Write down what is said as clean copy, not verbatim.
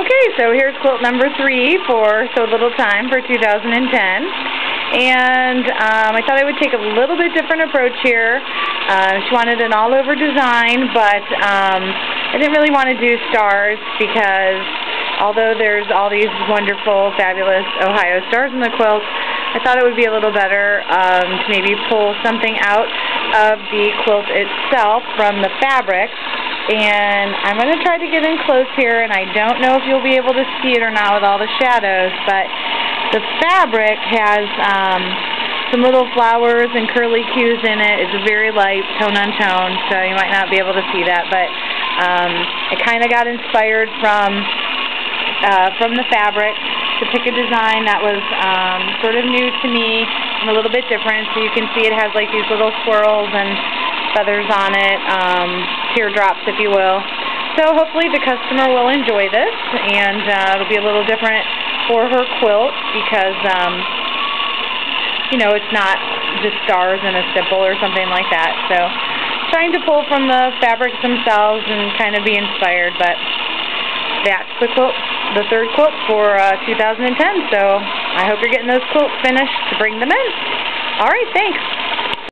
Okay, so here's quilt number 3 for So Little Time for 2010. And I thought I would take a little bit different approach here. She wanted an all-over design, but I didn't really want to do stars because although there's all these wonderful, fabulous Ohio stars in the quilt, I thought it would be a little better to maybe pull something out of the quilt itself from the fabric. And I'm going to try to get in close here, and I don't know if you'll be able to see it or not with all the shadows, but the fabric has some little flowers and curly cues in it. It's very light, tone on tone, so you might not be able to see that, but I kind of got inspired from the fabric to pick a design that was sort of new to me and a little bit different. So you can see it has like these little swirls and feathers on it, teardrops if you will. So hopefully the customer will enjoy this, and it'll be a little different for her quilt because you know, it's not just stars and a stipple or something like that. So trying to pull from the fabrics themselves and kind of be inspired, but that's the quilt, the third quilt for 2010. So I hope you're getting those quilts finished to bring them in. All right, thanks.